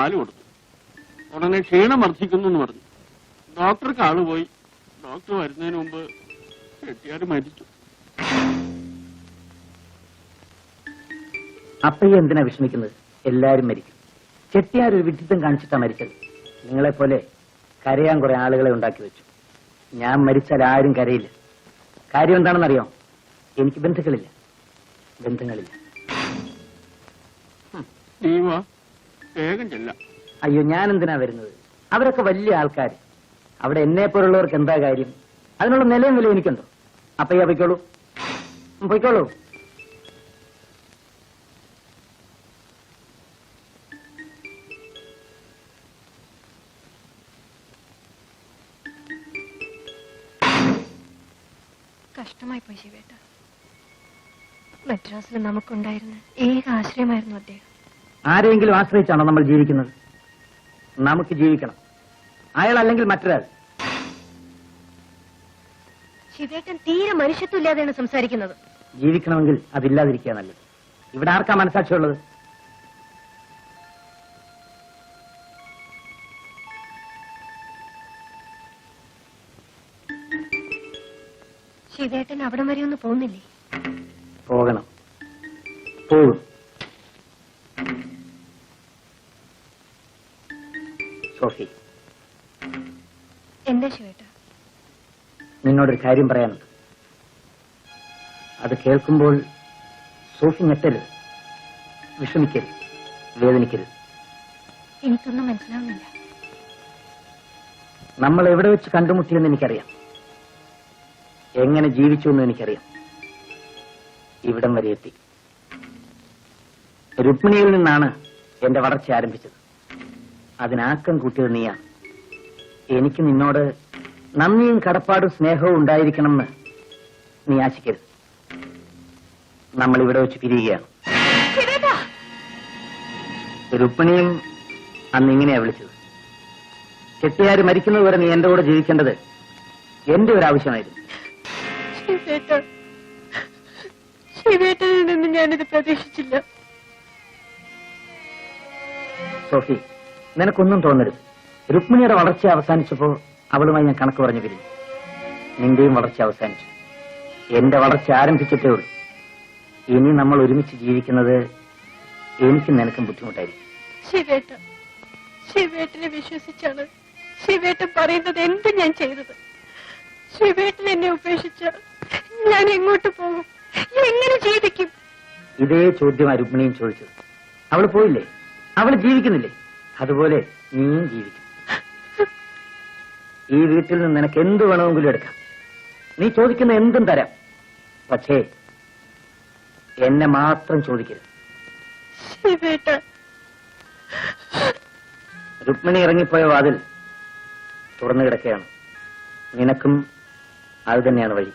പാല് കൊടുത്തു. ഉടനെ ക്ഷീണം വർദ്ധിക്കുന്നു എന്ന് പറഞ്ഞു. ഡോക്ടർക്ക് ആള് പോയി. ഡോക്ടർ വരുന്നതിന് മുമ്പ് ചെട്ടിയാർ മരിച്ചു. അപ്പയ്യ എന്തിനാ വിഷമിക്കുന്നത്? എല്ലാരും മരിക്കും. ചെട്ടിയാർ ഒരു വിഡിത്തം കാണിച്ചിട്ടാ മരിച്ചത്. നിങ്ങളെപ്പോലെ കരയാൻ കുറെ ആളുകളെ ഉണ്ടാക്കി വെച്ചു. ഞാൻ മരിച്ചാൽ ആരും കരയില്ല. കാര്യം എന്താണെന്നറിയോ? എനിക്ക് ബന്ധുക്കളില്ല. വേഗം ചെല്ല. അയ്യോ, ഞാൻ എന്തിനാ വരുന്നത്? അവരൊക്കെ വലിയ ആൾക്കാർ. അവിടെ എന്നെ പോലുള്ളവർക്ക് എന്താ കാര്യം? അതിനുള്ള നിലയും വില എനിക്കുണ്ടോ? അപ്പയ്യ പൊയ്ക്കോളൂ, പൊയ്ക്കോളൂ. കഷ്ടമായി പോയി ശിവേട്ട. മദ്രാസിൽ നമുക്കുണ്ടായിരുന്ന ഏക ആശ്രയമായിരുന്നു അദ്ദേഹം. ആരെങ്കിലും ആശ്രയിച്ചാണോ നമ്മൾ ജീവിക്കുന്നത്? നമുക്ക് ജീവിക്കണം. അയാൾ അല്ലെങ്കിൽ മറ്റൊരാൾ. ശിവേട്ടൻ തീരെ മനുഷ്യത്വമില്ലാതെയാണ് സംസാരിക്കുന്നത്. ജീവിക്കണമെങ്കിൽ അതില്ലാതിരിക്കുക നല്ലത്. ഇവിടെ ആർക്കാ മനസാക്ഷിയുള്ളത്? ശിവേട്ടൻ അവിടം വരെ ഒന്ന് പോകുന്നില്ലേ? പോകണം, പോകും. സോഫി, എന്താ ശിവേട്ട? നിന്നോടൊരു കാര്യം പറയാനുണ്ട്. അത് കേൾക്കുമ്പോൾ സോഫി ഞെട്ടരുത്, വിഷമിക്കരുത്, വേദനിക്കരുത്. എനിക്കൊന്നും മനസ്സിലാവുന്നില്ല. നമ്മൾ എവിടെ വെച്ച് കണ്ടുമുട്ടിയെന്ന് എനിക്കറിയാം. എങ്ങനെ ജീവിച്ചു എന്ന് എനിക്കറിയാം. ഇവിടം വരെ എത്തി. രുക്മിണിയിൽ നിന്നാണ് എന്റെ വളർച്ച ആരംഭിച്ചത്. അതിനാക്കം കൂട്ടിയത് നീയാണ്. എനിക്ക് നിന്നോട് നന്ദിയും കടപ്പാടും സ്നേഹവും ഉണ്ടായിരിക്കണമെന്ന് നീ ആശിക്കരുത്. നമ്മൾ ഇവിടെ വെച്ച് പിരിയുകയാണ്. രുക്മിണിയും അന്ന് ഇങ്ങനെയാ വിളിച്ചത്. ചെട്ടിയാർ മരിക്കുന്നതുവരെ നീ എന്റെ കൂടെ ജീവിക്കേണ്ടത് എന്റെ ഒരു ആവശ്യമായിരുന്നു. ശിവേട്ടനിൽ നിന്ന് ഞാനിത് പ്രതീക്ഷിച്ചില്ല. സോഫി, നിനക്കൊന്നും തോന്നരുത്. രുക്മിണിയുടെ വളർച്ച അവസാനിച്ചപ്പോ അവളുമായി ഞാൻ കണക്ക് പറഞ്ഞു പിരിഞ്ഞു. നിന്റെയും വളർച്ച അവസാനിച്ചു. എന്റെ വളർച്ച ആരംഭിച്ചിട്ടേ ഉള്ളൂ. ഇനി നമ്മൾ ഒരുമിച്ച് ജീവിക്കുന്നത് എനിക്കും നിനക്കും ബുദ്ധിമുട്ടായിരിക്കും. ശിവേട്ടനെ വിശ്വസിച്ചാണ് ശിവേട്ടൻ പറയുന്നത് എന്തും ഞാൻ ചെയ്തത്. ശിവേട്ടൻ എന്നെ ഉപേക്ഷിച്ച ഞാൻ എങ്ങോട്ട് പോകും? എങ്ങനെ ജീവിക്കും? ഇതേ ചോദ്യമാണ് രുക്മിണിയും ചോദിച്ചത്. അവള് പോയില്ലേ? അവള് ജീവിക്കുന്നില്ലേ? അതുപോലെ നീയും ജീവിക്കും. ഈ വീട്ടിൽ നിന്ന് നിനക്ക് എന്ത് വേണമെങ്കിലും എടുക്കാം. നീ ചോദിക്കുന്ന എന്തും തരാം. പക്ഷേ എന്നെ മാത്രം ചോദിക്കരുത്. രുക്മിണി ഇറങ്ങിപ്പോയ വാതിൽ തുറന്നു കിടക്കുകയാണ്. നിനക്കും അത് തന്നെയാണ് വഴി.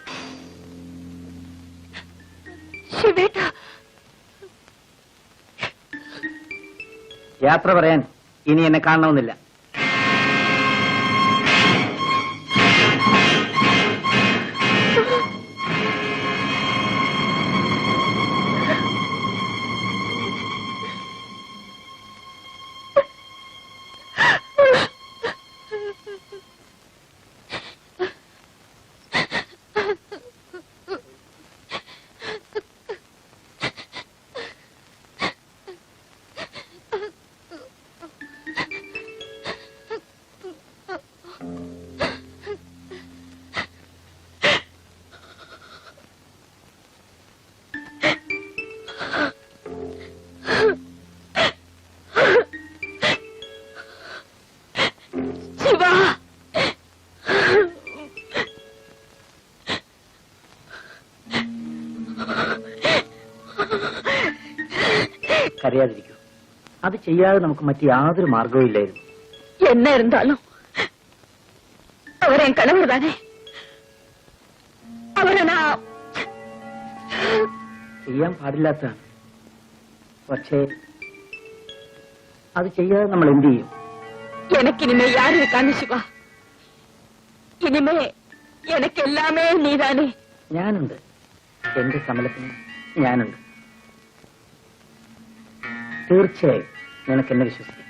യാത്ര പറയാൻ ഇനി എന്നെ കാണണമെന്നില്ല. കരയാതിരിക്കൂ. അത് ചെയ്യാതെ നമുക്ക് മറ്റു യാതൊരു മാർഗവും ഇല്ലായിരുന്നു. என்ன இருந்தாலும் அவர் என் கணவர் தானே. அவரை நான் ചെയ്യാൻ പാടില്ലാത്തതാണ്. പക്ഷേ അത് ചെയ്യാതെ നമ്മൾ എന്ത് ചെയ്യും? எனக்கு இனிமே யாரு இருக்கான்னு சிவா? இனிமே எனக்கு எல்லாமே நீதானே. ഞാനുണ്ട്. എന്റെ കമലത്തിന് ഞാനുണ്ട്. തീർച്ചയായും നിനക്ക് എന്നെ വിശ്വസിക്കാം.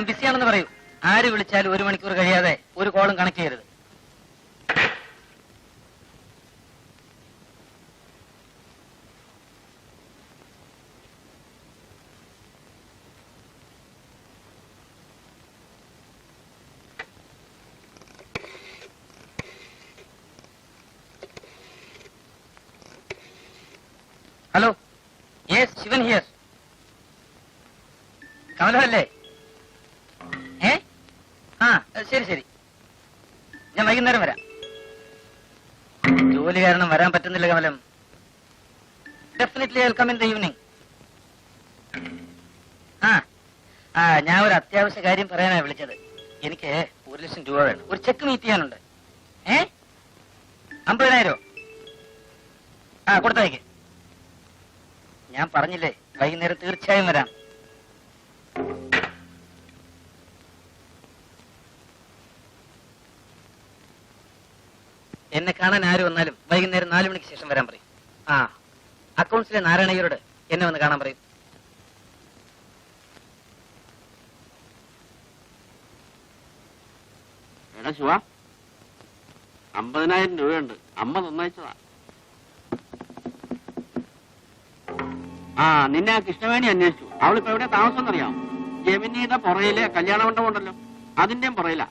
ഞാൻ ബിസിയാണെന്ന് പറയൂ. ആര് വിളിച്ചാലും 1 മണിക്കൂർ കഴിയാതെ ഒരു കോളും കണക്ട് ചെയ്യരുത്. Hello, yes, Shivan here. കമലല്ലേ? ശരി ശരി, ഞാൻ വൈകുന്നേരം വരാം. ജോലി കാരണം വരാൻ പറ്റുന്നില്ല Kamalam. Definitely welcome in the evening. ഞാൻ ഒരു അത്യാവശ്യ കാര്യം പറയാനാണ് വിളിച്ചത്. എനിക്ക് 1 ലക്ഷം രൂപ വേണം. ഒരു ചെക്ക് മീറ്റ് ചെയ്യാനുണ്ട്. 50,000. കൊടുത്തയക്ക്. ഞാൻ പറഞ്ഞില്ലേ, വൈകുന്നേരം തീർച്ചയായും വരാം. എന്നെ കാണാൻ ആര് വന്നാലും വൈകുന്നേരം 4 മണിക്ക് ശേഷം വരാൻ പറയും. അക്കൗണ്ട്സിലെ നാരായണയ്യരോട് എന്നെ വന്ന് കാണാൻ പറയും. എടാ ശിവ, 50,000 രൂപയുണ്ട്. അമ്മ തന്നയച്ചതാ. നിന്നെ ആ കൃഷ്ണവേണി അന്വേഷിച്ചു. അവളിപ്പോ എവിടെ താമസം അറിയാം? ജമിനിയുടെ പുറയിലെ കല്യാണ മണ്ഡപം ഉണ്ടല്ലോ, അതിന്റെയും പുറയില.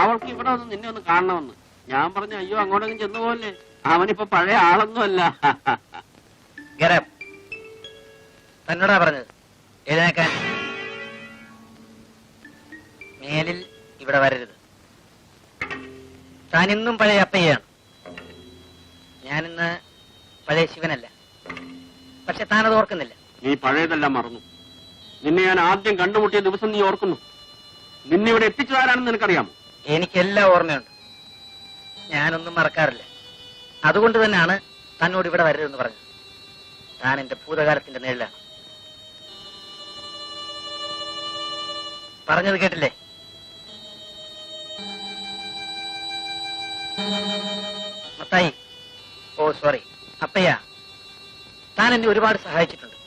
അവൾക്ക് ഇവിടെ വന്ന് നിന്നെ ഒന്ന് കാണണമെന്ന്. ഞാൻ പറഞ്ഞു, അയ്യോ അങ്ങോട്ടെങ്കിലും ചെന്നു പോലെ, അവനിപ്പോ പഴയ ആളൊന്നുമല്ല. തന്നോടാ പറഞ്ഞത് എഴുന്നേക്കാൻ. മേലിൽ ഇവിടെ വരരുത്. താനിന്നും പഴയ അപ്പയ്യാണ്. ഞാനിന്ന് പഴയ ശിവനല്ല. പക്ഷെ താനത് ഓർക്കുന്നില്ല. നീ പഴയതെല്ലാം മറന്നു. നിന്നെ ഞാൻ ആദ്യം കണ്ടുമുട്ടിയ ദിവസം നീ ഓർക്കുന്നു? നിന്നെ ഇവിടെ എത്തിച്ചതാരാണെന്ന് നിനക്കറിയാമോ? എനിക്കെല്ലാം ഓർമ്മയുണ്ട്. ഞാനൊന്നും മറക്കാറില്ല. അതുകൊണ്ട് തന്നെയാണ് തന്നോട് ഇവിടെ വരരുതെന്ന് പറഞ്ഞത്. താൻ എന്റെ ഭൂതകാലത്തിന്റെ നിഴലാണ്. പറഞ്ഞത് കേട്ടില്ലേ? മത്തായി, സോറി, അപ്പയ്യ, താൻ എന്നെ ഒരുപാട് സഹായിച്ചിട്ടുണ്ട്.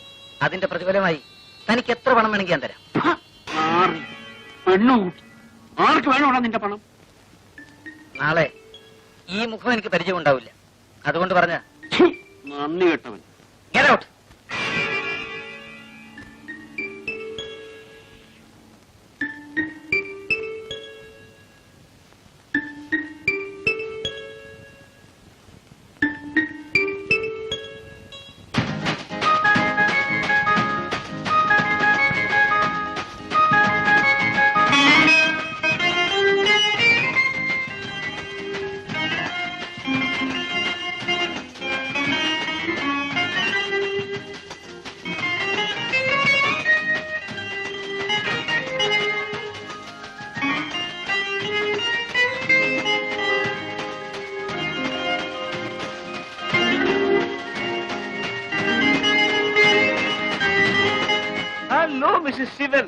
അതിന്റെ പ്രതിഫലമായി തനിക്ക് എത്ര പണം വേണമെങ്കിൽ ഞാൻ തരാം. പെണ്ണുകൂട്ടി ആർക്ക് വേണോടാ നിന്റെ പണം? നാളെ ഈ മുഖം എനിക്ക് പരിചയം ഉണ്ടാവില്ല. അതുകൊണ്ട് പറഞ്ഞ നന്ദി കേട്ടവൻ. Get out. Hello mister Shivan.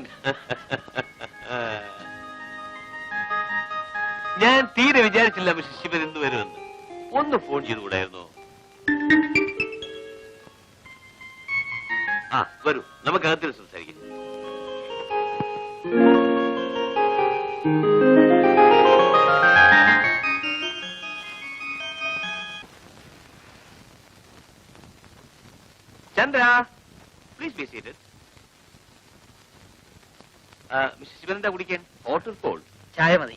ഞാൻ തീരെ വിചാരിച്ചില്ല മിസ്റ്റർ ശിവൻ എന്ന് വരുമെന്ന്. ഒന്ന് ഫോൺ ചെയ്തുകൂടായിരുന്നോ? വരൂ, നമുക്ക് അകത്തിൽ സംസാരിക്കാം. Chandra, please be seated. Mister Shivan എന്താ കുടിക്കാൻ? Hot or cold? ചായ മതി.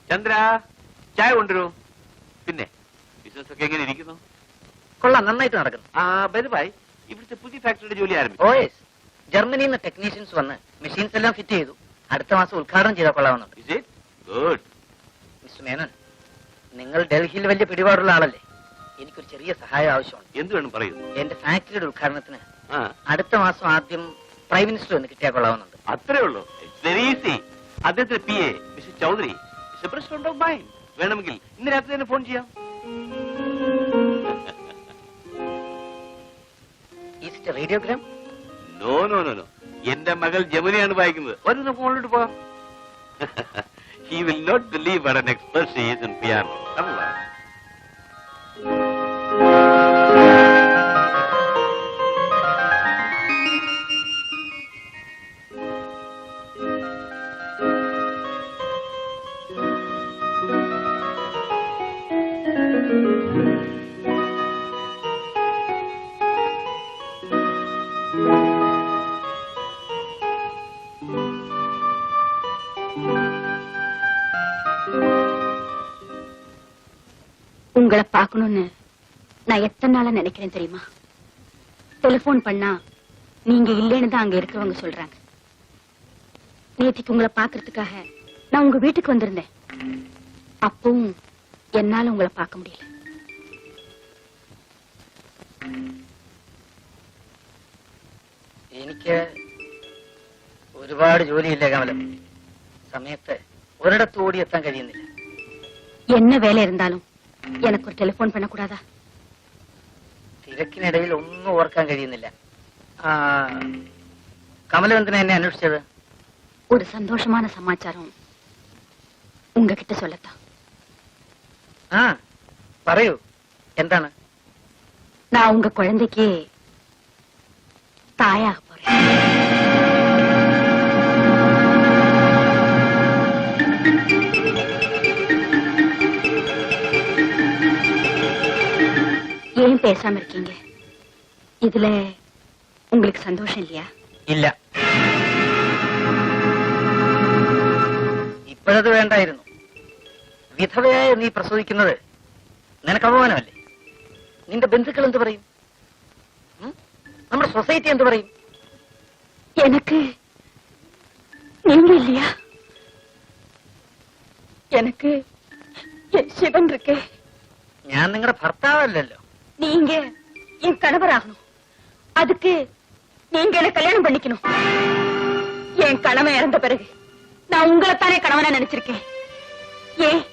ചന്ദ്ര, ചായ കൊണ്ടുവരൂ. പിന്നെ ബിസിനസ് ഒക്കെ എങ്ങനെ ഇരിക്കുന്നു? കൊള്ളാം, നന്നായിട്ട് നടക്കുന്നു. ബൈ, ഇവിടുത്തെ പുതിയ ഫാക്ടറിയുടെ ജോലി ആരംഭിച്ചു? യെസ്, ജർമ്മനിയിൽ നിന്ന് ടെക്നീഷ്യൻസ് വന്ന് മെഷീൻസ് എല്ലാം ഫിറ്റ് ചെയ്തു. അടുത്ത മാസം ഉദ്ഘാടനം ചെയ്താൽ കൊള്ളാവുന്നുണ്ട്. Is it? Good. Mister Menon, നിങ്ങൾ ഡൽഹിയിൽ വലിയ പിടിപാടുള്ള ആളല്ലേ? എനിക്കൊരു ചെറിയ സഹായം ആവശ്യമുണ്ട്. എന്ത് വേണം പറയൂ. എന്റെ ഫാക്ടറിയുടെ ഉദ്ഘാടനത്തിന് ആ, അടുത്ത മാസം ആദ്യം പ്രൈം മിനിസ്റ്റർ ഒന്ന് കിട്ടിയാൽ കൊള്ളാവുന്നുണ്ട്. അത്രേ ഉള്ളൂ. It's very easy. അദ്ദേഹത്തിന്റെ PA mister Chaudhary is a president of mine. വേണമെങ്കിൽ ഇന്ന് രാത്രി തന്നെ ഫോൺ ചെയ്യാം. Is it radiogram? No no no no, എന്റെ മകൾ ജമുനയാണ് വായിക്കുന്നത്. ഒരു നമുക്ക് മുകളിലോട്ട് പോകാം. He will not believe what an expert she is in piano. Come on. பார்க்கணும்னு நான் எத்தனை நாளா நினைக்கிறேன் தெரியுமா? டெலிபோன் பண்ணா நீங்க இல்லைன்னு தான் அங்க இருக்கிறவங்க சொல்றாங்க. நேத்திக்கு உங்களை பாக்குறதுக்காக நான் உங்க வீட்டுக்கு வந்திருந்தேன். அப்பவும் என்னால உங்களை பார்க்க முடியல. എനിക്ക് ഒരുപാട് ജോലിയില്ല കമലം. സമയത്ത് ഒരിടത്ത് ഓടിയെത്താൻ കഴിയുന്നില്ല. என்ன வேலை இருந்தாலும் எனக்கு ஒரு டெலிபோன் பண்ணக்கூடாதா? തിരക്കിനിടയിൽ ഒന്നും ഓർക്കാൻ കഴിയുന്നില്ല. കമലം എന്തിനാ എന്നെ അന്വേഷിച്ചത്? ஒரு சந்தோஷமான சமாச்சாரம் உங்ககிட்ட சொல்லத்தான். പറയൂ, എന്താണ്? நான் உங்க குழந்தைக்கு தாயாக போறேன். ஏன் பேசாம இருக்கீங்க? இதுல உங்களுக்கு சந்தோஷம் இல்லையா? ഇല്ല, ഇപ്പോഴത് വേണ്ടായിരുന്നു. വിധവയായ നീ പ്രസവിക്കുന്നത് നിനക്ക് അപമാനമല്ലേ? നിന്റെ ബന്ധുക്കൾ എന്ത് പറയും? നമ്മുടെ സൊസൈറ്റി എന്ത് പറയും? எனக்கு நீங்க இல்லையா? எனக்கு என் சிவன் இருக்கே. ഞാൻ നിങ്ങളുടെ ഭർത്താവല്ലല്ലോ. நீங்க என் கணவராகணும். அதுக்கு நீங்க என்ன கல்யாணம் பண்ணிக்கணும். என் கணவன் இறந்த பிறகு நான் உங்களைத்தானே கணவனா நினைச்சிருக்கேன். ஏன்